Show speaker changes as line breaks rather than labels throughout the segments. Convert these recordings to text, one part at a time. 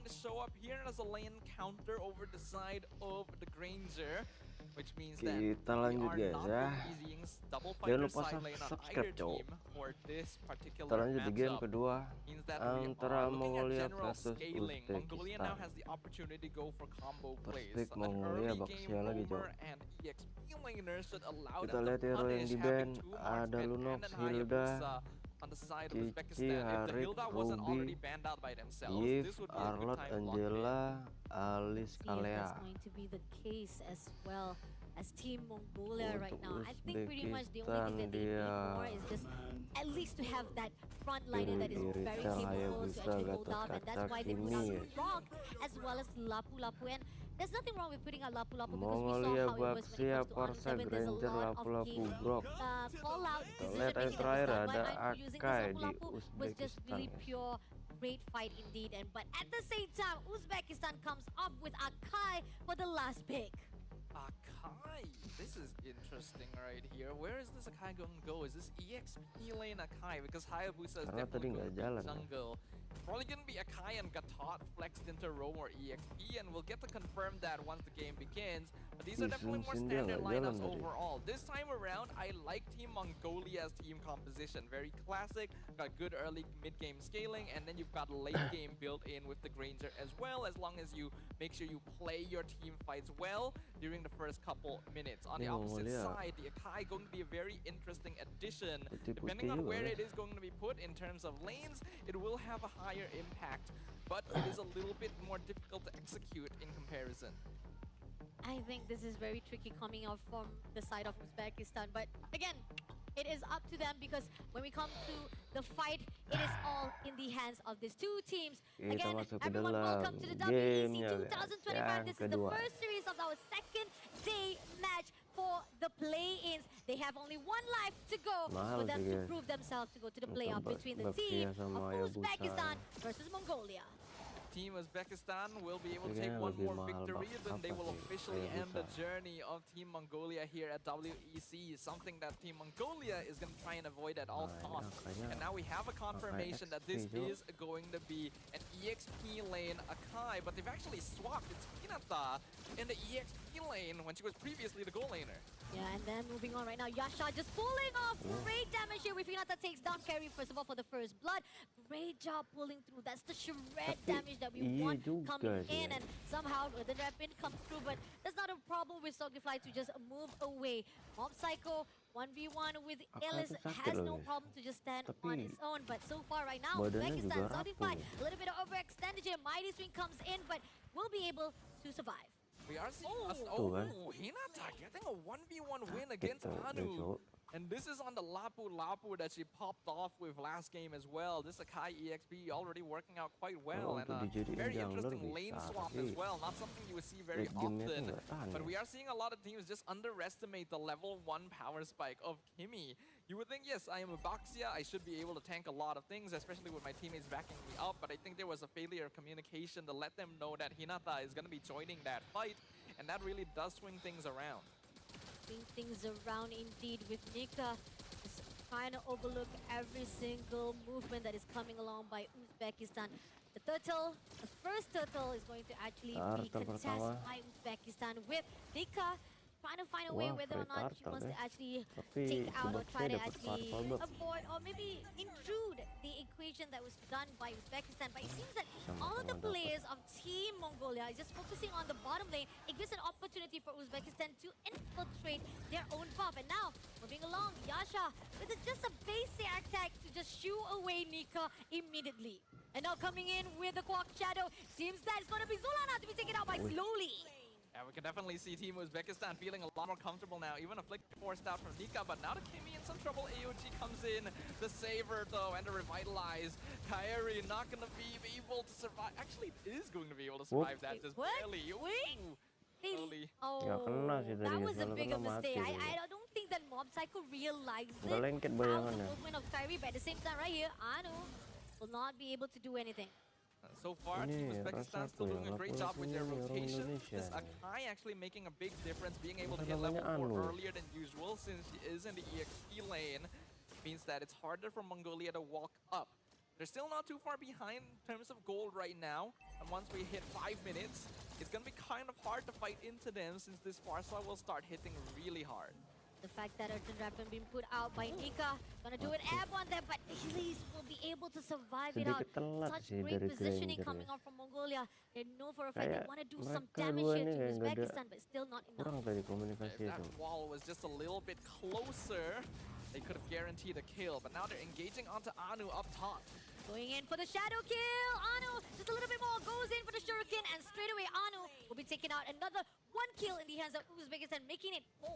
to show up here as a lane counter over the side of the Granger, which means that we
Kita lanjut
are
guys
not
ya.
going to be seeing double
Jangan
fighter
lupa
side lane on either
subscribe cowok.
team for this
Kita
particular
lanjut di game
matchup.
kedua
Means that we
antara
are looking at
Mongolia
general
versus
scaling. Mongolia now
Uzbekistan.
has the opportunity to go for combo
First
plays.
pick
An
Mongolia,
early game
Baksia lagi
roamer
cowok.
and EXP laner should allow
Kita
them to
lihat hero yang
punish
di
having
ban.
two
Ada
marksmen
Lunox,
and an
Hilda,
Hayabusa on the side of
Cici,
Uzbekistan. If the
Harik,
Hilda wasn't already
Ruby,
banned out by themselves,
Iesf,
this would be a good
Arlot,
time to lock it in.
Angela, Alice,
See if that's
Kalea.
going to be the case as well as Team Mongolia right
Untuk
now. I think pretty much the only thing that they need
Uzbekistan
more is just at least to have that front liner that is
Iri-iri
very
Cel,
capable to
Hayabusa,
actually hold out, and that's why they put out
Gatot-Kaca,
Rock as well as Lapu Lapu. And there's nothing wrong with putting out Lapu Lapu because we saw
Mongolia,
how it was when it
Baksia,
comes to Anu
Parsa,
7. There's a
Granger,
lot of
Lapu-Lapu,
game
Brok.
call out decision
Lihat
making that was
terakhir
done by
ada
Anu using the
Akai
Lapu
di
Lapu was just really
Uzbekistan.
pure great fight indeed. And but at the same time, Uzbekistan comes up with Akai for the last pick.
Akai, this is interesting right here. Where is this Akai going to go? Is this EXP lane Akai? Because Hayabusa is
Karena tadi
definitely
nggak
going to
jalan,
be jungle. Probably going to be Akai and Gatot flexed into roam or EXP, and we'll get to confirm that once the game begins. But these are definitely more standard lineups overall. This time around, I like Team Mongolia's team composition. Very classic, got good early mid-game scaling, and then you've got late game built in with the Granger as well, as long as you make sure you play your team fights well during the first couple minutes. On the opposite side, the Akai going to be a very interesting addition. Depending on where it is going to be put in terms of lanes, it will have a higher impact, but it is a little bit more difficult to execute in comparison.
I think this is very tricky coming out from the side of Uzbekistan, but again, it is up to them because when we come to the fight, it is all in the hands of these two teams. Again, everyone, welcome to the WEC 2025. This is the first series of our second day match for the play-ins. They have only one life to go for them to prove themselves to go to the playoff between the team of Uzbekistan versus Mongolia.
Team Uzbekistan will be able to take one more victory, then they will officially end the journey of Team Mongolia here at WEC, something that Team Mongolia is going to try and avoid at all costs. And now we have a confirmation that this is going to be an EXP lane Akai, but they've actually swapped. It's Hinata in the EXP lane when she was previously the goal laner.
Yeah, and then moving on right now, Yasha just pulling off great damage here with Hinata takes down Carry first of all for the first blood. Great job pulling through. That's the shred damage that we want coming in, and somehow the rapid comes through, but that's not a problem with Sogifly to just move away. Mob Psycho 1v1 with Ellis has no problem to just stand on its own, but so far right now, Uzbekistan, Sogifly, a little bit of overextended here. Mighty Swing comes in, but will be able to survive.
We are seeing Hinata getting a 1v1 win against Anu. And this is on the Lapu Lapu that she popped off with last game as well. This Akai EXP already working out quite well, and a very interesting lane swap as well. Not something you would see very often, but we are seeing a lot of teams just underestimate the level 1 power spike of Kimi. You would think, yes, I am a Baksia, I should be able to tank a lot of things, especially with my teammates backing me up, but I think there was a failure of communication to let them know that Hinata is going to be joining that fight, and that really does swing things around.
Things around indeed with Nika just trying to overlook every single movement that is coming along by Uzbekistan. The turtle, the first turtle is going to actually be contested by Uzbekistan with Nika trying to find a way whether or not she wants to actually take out or try to actually avoid or maybe intrude the equation that was done by Uzbekistan. But it seems that all of the players of Team Mongolia is just focusing on the bottom lane. It gives an opportunity for Uzbekistan to infiltrate their own buff. And now, moving along, Yasha with just a basic attack to just shoo away Nika immediately. And now coming in with the Quark Shadow, seems that it's going to be Zulana to be taken out by Slowly.
Yeah, we can definitely see Team Uzbekistan feeling a lot more comfortable now. Even a flick forced out from Nika, but now the Kimi in some trouble. AOG comes in, the Saver though, and the Revitalize. Kairi not going to be able to survive. Actually, is going to be able to survive that, just barely.
That was a bigger mistake. I don't think that Mob Psycho realized how the movement of Kairi, but at the same time right here, Anu will not be able to do anything.
So far, Team Uzbekistan still doing a great job with their rotations. This Akai actually making a big difference, being able to hit level 4 earlier than usual since she is in the EXP lane. Means that it's harder for Mongolia to walk up. They're still not too far behind in terms of gold right now. And once we hit 5 minutes, it's going to be kind of hard to fight into them since this Farsa will start hitting really hard.
The fact that Urgent Rapid being put out by Nika, gonna do an ab on them, but Elise will be able to survive it out.
Sedikit telat
Such
sih
great
dari
positioning
Granger
coming
ya.
out from Mongolia. They know for a fact they
Kayak
want to do some
mereka
damage
dua
here
nih
to
kayak nggak ada
Uzbekistan, but still not
kurang
enough.
tadi komunikasi
If that
itu.
wall was just a little bit closer, they could have guaranteed a kill. But now they're engaging onto Anu up top.
Going in for the shadow kill. Anu just a little bit more goes in for the shuriken, and straight away Anu will be taking out another 1 kill in the hands of Uzbekistan, making it 4.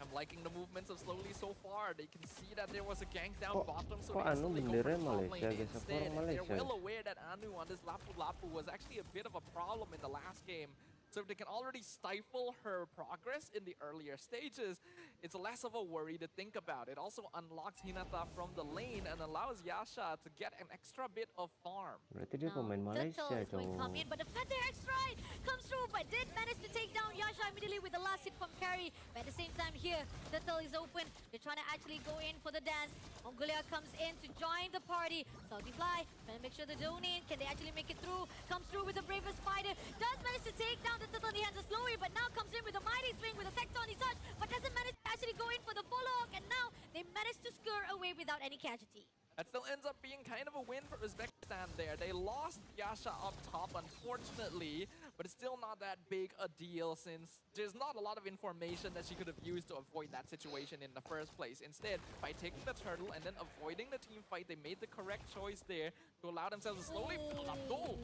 I'm liking the movements of Slowly so far. They can see that there was a gank down bottom, so they
Anu
instantly go for
bendernya
the top lane
Malaysia guys,
instead.
orang
And they're
Malaysia.
well aware that Anu on this Lapu Lapu was actually a bit of a problem in the last game. So if they can already stifle her progress in the earlier stages, it's less of a worry to think about. It also unlocks Hinata from the lane and allows Yasha to get an extra bit of farm.
Berarti dia pemain Malaysia
Turtle is going to come
cowok.
in, but the Feather Strike comes through, but did manage to take down Yasha immediately with the last hit from Carry. But at the same time here, Turtle is open. They're trying to actually go in for the dance. Mongolia comes in to join the party. Saudi Fly trying to make sure they zone in. Can they actually make it through? Comes through with the bravest fighter. Does manage to take down the Turtle in the hands of Slowy, but now comes in with a mighty swing with a tectonic touch, but doesn't manage to actually go in for the follow-up, and now they manage to scur away without any casualty.
That still ends up being kind of a win for Uzbekistan there. They lost Yasha up top, unfortunately, but it's still not that big a deal since there's not a lot of information that she could have used to avoid that situation in the first place. Instead, by taking the turtle and then avoiding the team fight, they made the correct choice there to allow themselves to slowly pull up gold.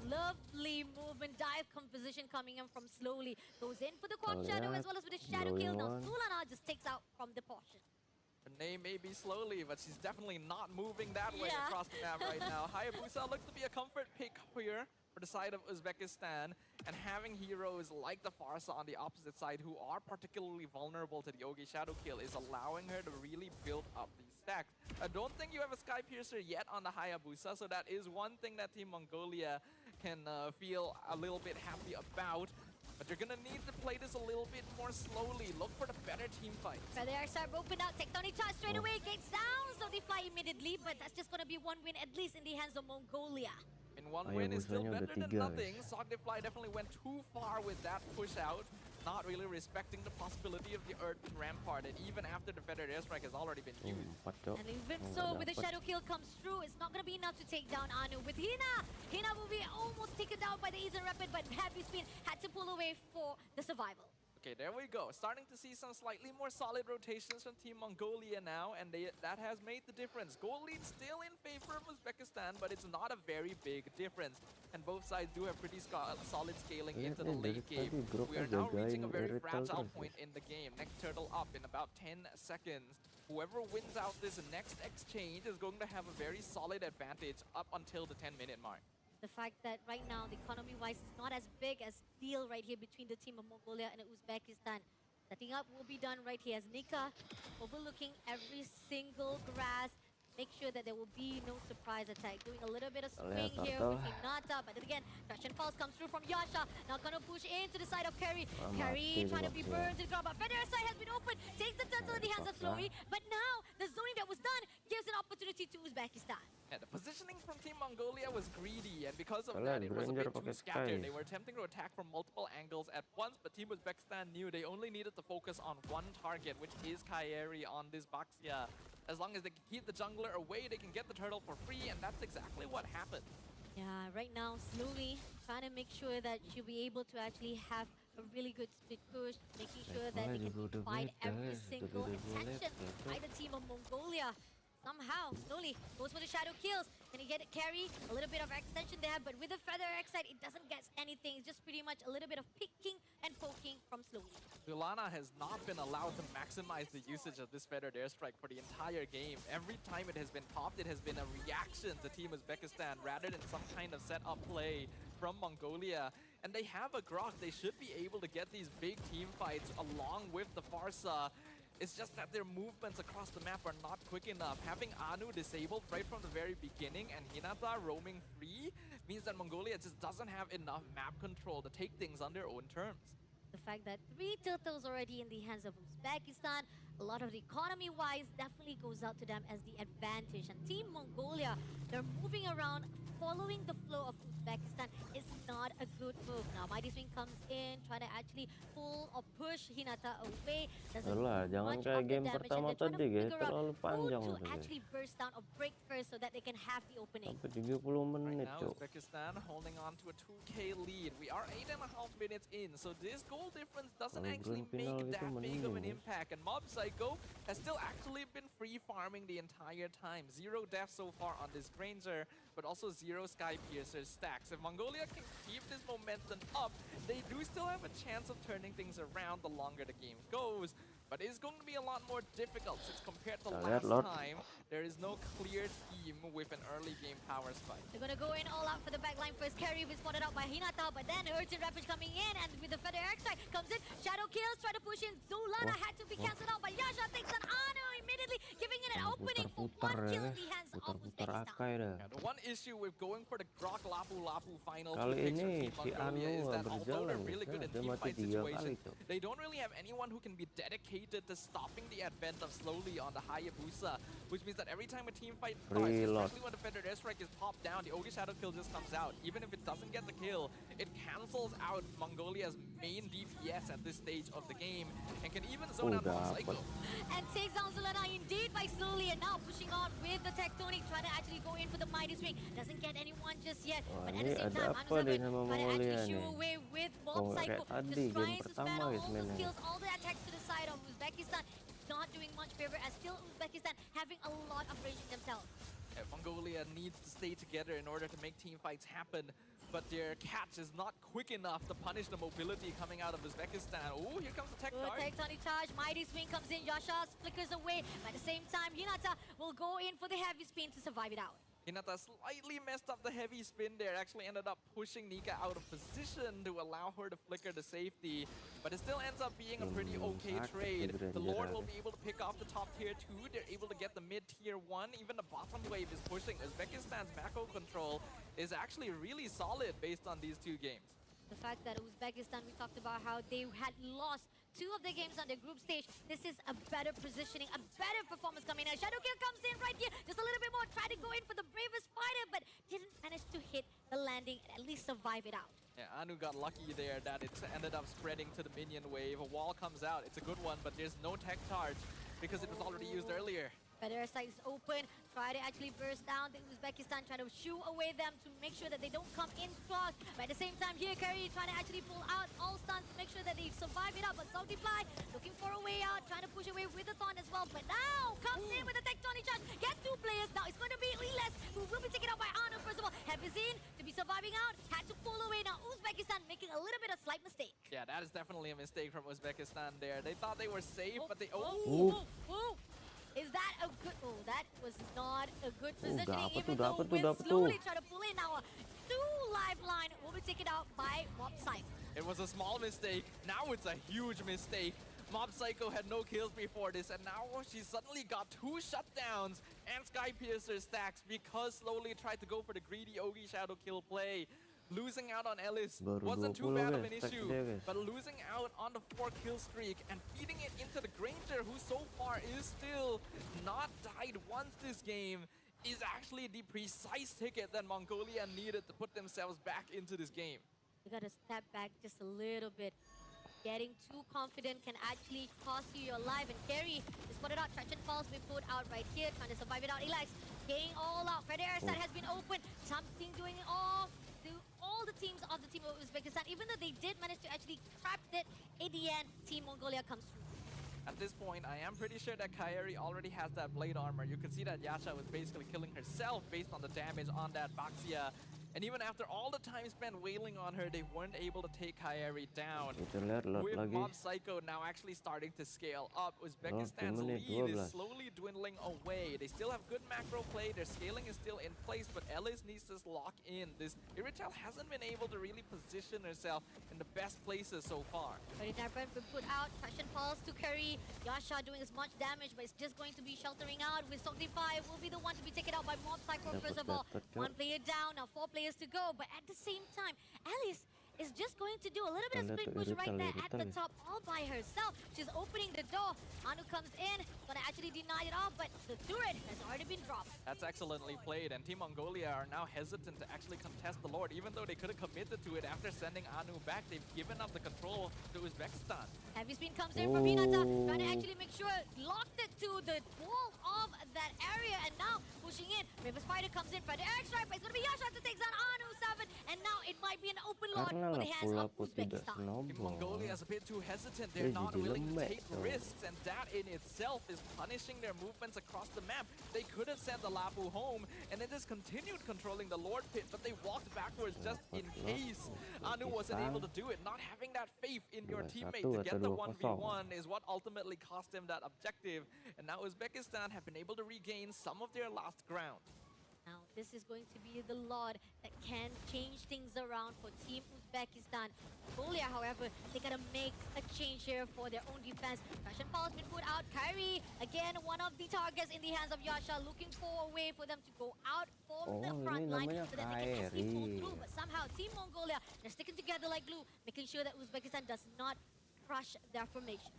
Lovely movement, dive composition coming in from Slowly. Goes in for the quad shadow as well as with the shadow kill. Now Sulana just takes out from the portion.
Her name may be Slowly, but she's definitely not moving that way
Yeah.
across the map right now. Hayabusa looks to be a comfort pick here for the side of Uzbekistan, and having heroes like the Farsa on the opposite side who are particularly vulnerable to the Ogi Shadow Kill is allowing her to really build up these stacks. I don't think you have a Sky Piercer yet on the Hayabusa, so that is one thing that Team Mongolia can feel a little bit happy about. But you're gonna need to play this a little bit more slowly. Look for the better team fights.
Feather start open out, tectonic charge straight away, gates down, so they fly immediately, but that's just gonna be 1 win at least in the hands of Mongolia.
And 1 win is still
Hayabusanya
better
udah
than
3,
nothing.
guys.
Sockdayfly definitely went too far with that push out, not really respecting the possibility of the Earthen Rampart, and even after the Feathered Airstrike has already been used.
4 cok.
And even
Oh,
so,
nggak
with the
dapet.
shadow kill comes through, it's not gonna be enough to take down Anu. With Hina, Hina will be almost taken down by the Eastern Rapid, but Heavy Spin had to pull away for the survival.
Okay, there we go. Starting to see some slightly more solid rotations from Team Mongolia now, and that has made the difference. Goal lead still in favor of Uzbekistan, but it's not a very big difference. And both sides do have pretty solid scaling into the late game. We are now reaching a very fragile point in the game. Next turtle up in about 10 seconds. Whoever wins out this next exchange is going to have a very solid advantage up until the 10-minute mark.
The fact that right now, the economy-wise, is not as big as deal right here between the team of Mongolia and Uzbekistan. Setting up will be done right here as Nika overlooking every single grass. Make sure that there will be no surprise attack. Doing a little bit of swing here with Hinata, but then again, Crash and Pulse comes through from Yasha. Now gonna push into the side of Carry. Carry trying to be burned to the ground, but Feather side has been opened. Takes the turtle in the hands of Slowy, but now the zoning that was done gives an opportunity to Uzbekistan.
Yeah, the positioning from Team Mongolia was greedy, and because of
Kalian
that, it was a
Granger
bit too
pakai
scattered.
Sky.
They were attempting to attack from multiple angles at once, but Team Uzbekistan knew they only needed to focus on one target, which is Kairi on this Baxia. As long as they can keep the jungler away, they can get the turtle for free, and that's exactly what happened.
Yeah, right now, slowly trying to make sure that she'll be able to actually have a really good speed push, making sure that they can divide every single attention by the team of Mongolia. Somehow, slowly goes for the shadow kills. Can he get it carry? A little bit of extension there, but with the Feather X-Side, it doesn't get anything. It's just pretty much a little bit of picking and poking from Slowly.
Zulana has not been allowed to maximize the usage of this Feathered Airstrike for the entire game. Every time it has been popped, it has been a reaction to Team Uzbekistan rather than some kind of set-up play from Mongolia. And they have a Grok. They should be able to get these big team fights along with the Farsa. It's just that their movements across the map are not quick enough. Having Anu disabled right from the very beginning and Hinata roaming free means that Mongolia just doesn't have enough map control to take things on their own terms.
The fact that 3 turtles already in the hands of Uzbekistan, a lot of the economy-wise definitely goes out to them as the advantage. And Team Mongolia, they're moving around, following the flow of Uzbekistan. It's not a good move. Now, Mighty Swing comes in, trying to actually pull or push Hinata away. Doesn't do
jangan
much
kayak
of the
game
damage, and
pertama
they're trying to
tadi guys,
figure out
terlalu
who
panjang
to
itu guys.
actually burst down or break first so that they can have the opening.
Sampai 30
Right
menit,
now,
Cok.
Uzbekistan holding on to a 2K lead. We are 8.5 minutes in, so this goal difference doesn't
Kalau
actually
grand final
make
itu
that big of an
mending, guys.
impact. And Mob Psycho has still actually been free farming the entire time. 0 deaths so far on this Granger, but also 0 Sky Piercer stacks. If Mongolia can keep this momentum up, they do still have a chance of turning things around the longer the game goes. But it's going to be a lot more difficult since compared to
Lihat,
last
Lord.
time, there is no clear team with an early game power spike.
They're gonna go in all out for the backline first. Carry was spotted out by Hinata, but then Urgent Rampage coming in, and with the Feather Airstrike comes in. Shadow kills, try to push in. Zulana had to be cancelled out, but Yasha takes an honor immediately, giving it an opening for one kill in the hands of
Putar-putar
Uzbekistan.
Akai dah.
Yeah, the one issue with going for the Grok Lapu Lapu final
Kali
to fix
ini
Team
si
Mongolia is
Anu
that although
berjalan
they're really
guys,
good in
dia
team
mati
fight
3 kali,
situations,
Cok.
they don't really have anyone who can be dedicated to stopping the advent of slowly on the Hayabusa, which means that every time a team fight starts,
Reload.
especially when the Feathered Airstrike is popped down, the Ogre Shadow kill just comes out. Even if it doesn't get the kill, it cancels out Mongolia's main DPS at this stage of the game and can even zone out Mob Psycho.
And takes down Zulana indeed by slowly, and now pushing on with the Tectonic, trying to actually go in for the Mighty Swing. Doesn't get anyone just yet,
Wah,
but at
ini
the same
ada
time,
apa
Anu
nih
Zabur
sama
trying to
Mongolia
actually shoo
nih?
away with
Oh,
Mob
nggak
Psycho.
kayak tadi,
Just
game
trying to
pertama
spam all
guys
those
mainnya.
skills, all the attacks to the side of Uzbekistan. Not doing much favor, as still Uzbekistan having a lot of raging themselves.
Yeah, Mongolia needs to stay together in order to make team fights happen, but their catch is not quick enough to punish the mobility coming out of Uzbekistan. Oh, here comes the tech
Good
dart.
Tectonic charge, Mighty Swing comes in, Yasha flickers away. But at the same time, Hinata will go in for the heavy spin to survive it out.
Hinata slightly messed up the heavy spin there, actually ended up pushing Nika out of position to allow her to flicker to safety, but it still ends up being a pretty okay trade. The Lord will be able to pick off the top tier 2, they're able to get the mid tier 1, even the bottom wave is pushing. Uzbekistan's macro control is actually really solid based on these two games.
The fact that Uzbekistan, we talked about how they had lost 2 of their games on their group stage. This is a better positioning, a better performance coming in. Shadow Kill comes in right here, just a little bit more, try to go in for the bravest fighter, but didn't manage to hit the landing and at least survive it out.
Yeah, Anu got lucky there that it ended up spreading to the minion wave. A wall comes out, it's a good one, but there's no tech charge because it was already used earlier.
Feather side is open, try to actually burst down the Uzbekistan, trying to shoo away them to make sure that they don't come in clogged. But at the same time here, Curry trying to actually pull out all stuns to make sure that they survive it out. But Saltifly looking for a way out, trying to push away with the Thorn as well. But now comes in with the Tectonic charge, gets 2 players. Now it's going to be Iesf, who will be taken out by Arno first of all. Hevizin to be surviving out, had to pull away. Now Uzbekistan making a little bit of slight mistake.
Yeah, that is definitely a mistake from Uzbekistan there. They thought they were safe, but they...
Is that a good... Oh, that was not a good positioning,
dapat
even
tuh,
though
dapat tuh,
Wiz
dapat
slowly
tuh.
try to pull in. Now, 2 lifeline will be taken out by Mob Psycho.
It was a small mistake. Now it's a huge mistake. Mob Psycho had no kills before this, and now she suddenly got 2 shutdowns and Sky Piercer stacks because slowly tried to go for the greedy Ogi Shadow kill play. Losing out on Ellis
Baru
wasn't too
20
bad of
guys,
an
stack
issue,
dia, guys.
but losing out on the 4 kill streak and feeding it into the Granger, who so far is still not died once this game, is actually the precise ticket that Mongolia needed to put themselves back into this game.
You gotta step back just a little bit. Getting too confident can actually cost you your life. And Carry is spotted out. Traction Falls been put out right here, trying to survive it out. Elax getting all out. Feather Airside has been open. Something doing it all to all the teams of the team of Uzbekistan. Even though they did manage to actually trap it, in the end, Team Mongolia comes through.
At this point, I am pretty sure that Kairi already has that blade armor. You can see that Yasha was basically killing herself based on the damage on that Baxia. And even after all the time spent wailing on her, they weren't able to take Kairi down.
Kita lihat lot
With
lagi.
Mob Psycho now actually starting to scale up, Uzbekistan's
menit
lead
12.
is slowly dwindling away. They still have good macro play, their scaling is still in place, but Ellis needs to lock in. This Iritel hasn't been able to really position herself in the best places so far.
But been put out. Traction Falls to Curry. Yasha doing as much damage, but it's just going to be sheltering out. With Saltify will be the one to be taken out by Mob Psycho first of all.
Dapat, Cok.
1 player down, now 4 players to go. But at the same time, Alice is just going to do a little bit of split push right there at the top all by herself. She's opening the door. Anu comes in, gonna actually deny it off, but the turret has already been dropped.
That's excellently played, and Team Mongolia are now hesitant to actually contest the Lord, even though they could have committed to it after sending Anu back. They've given up the control to Uzbekistan.
Heavy spin comes in from Hinata, trying to actually make sure locked it to the wall of that area, and now pushing in. River Spider comes in for the air strike, but it's gonna be Yasha to take down Anu 7, and now it might be an open lot for the hands of Uzbekistan.
Team Mongolia is a bit too hesitant. They're not willing to take risks, and that in itself is punishing their movements across the map. They could have sent the Lapu home and then just continued controlling the Lord Pit, but they walked backwards just in case Anu wasn't able to do it. Not having that faith in your teammate to get the 1v1 is what ultimately cost them that objective, and now Uzbekistan have been able to regain some of their lost ground.
Now, this is going to be the Lord that can change things around for Team Uzbekistan. Mongolia, however, they gotta make a change here for their own defense. Russian Pulse been put out. Kyrie, again, one of the targets in the hands of Yasha, looking for a way for them to go out from the front line so that they can actually pull through. But somehow, Team Mongolia, they're sticking together like glue, making sure that Uzbekistan does not crush their formation.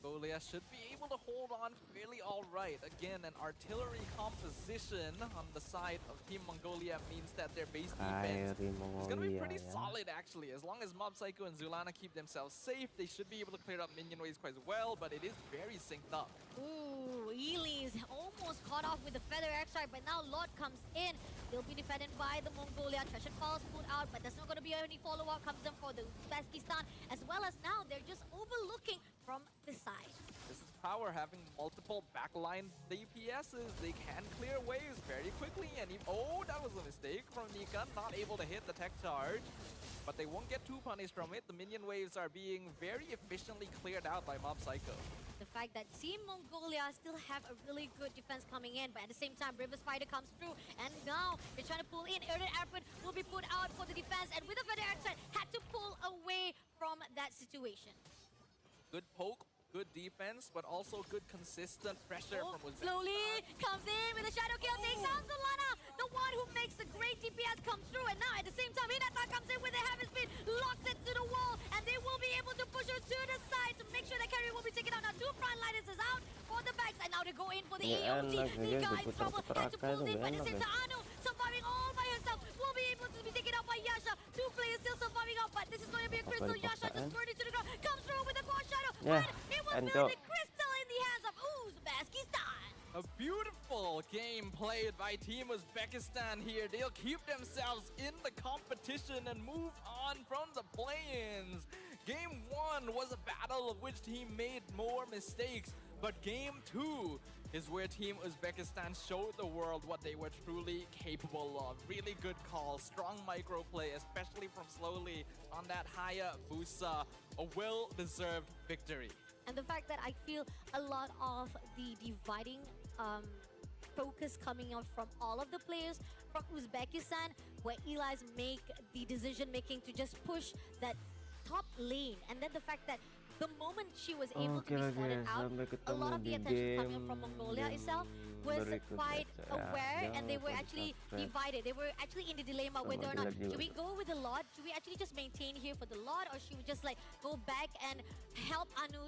Mongolia should be able to hold on fairly alright. Again, an artillery composition on the side of Team Mongolia means that their base defense is going to be pretty solid actually. As long as Mob Psycho and Zulana keep themselves safe, they should be able to clear up minion waves quite well, but it is very synced up.
Ooh, Ely's almost caught off with the Feather X-Strike, but now Lord comes in. They'll be defended by the Mongolia. Treasure Falls pulled out, but there's not going to be any follow-up comes in for the Uzbekistan, as well as now they're just overlooking from the side.
This is power, having multiple backline DPSs. They can clear waves very quickly, and oh, that was a mistake from Nika, not able to hit the tech charge. But they won't get too punished from it. The minion waves are being very efficiently cleared out by Mob Psycho.
The fact that Team Mongolia still have a really good defense coming in, but at the same time, River Spider comes through, and now they're trying to pull in. Aaron Airport will be put out for the defense, and with the Feather Airstrike, had to pull away from that situation.
Good poke, good defense, but also good consistent pressure from Uzbekistan.
Slowly comes in with a shadow kill, takes down Solana, the one who makes the great DPS come through, and now at the same time, Hinata comes in with a heavy speed, locks it to the wall, and they will be able to push her to the side to make sure that carry will be taken out. Now two frontliners is out for the backs, and now they go in for the AOT. Nika in trouble, had to pull in, but at the same time, Anu surviving all by herself, will be able to be taken out by Yasha. Two players still surviving out, but this is going to be a crystal. Yasha just burned it to the ground, comes through with a core shadow, but it was built a crystal in the hands of Uzbekistan.
A beautiful game played by Team Uzbekistan here. They'll keep themselves in the competition and move on from the play-ins. Game 1 was a battle of which team made more mistakes, but Game 2 is where Team Uzbekistan showed the world what they were truly capable of. Really good call, strong micro play, especially from Slowly on that Hayabusa. A well-deserved victory.
And the fact that I feel a lot of the dividing focus coming out from all of the players from Uzbekistan, where Eli's make the decision making to just push that top lane, and then the fact that the moment she was able to be spotted out, a lot of the attention coming from Mongolia itself was quite aware, and they were actually divided. They were actually in the dilemma whether or not should we go with the Lord, should we actually just maintain here for the Lord, or should we just like go back and help Anu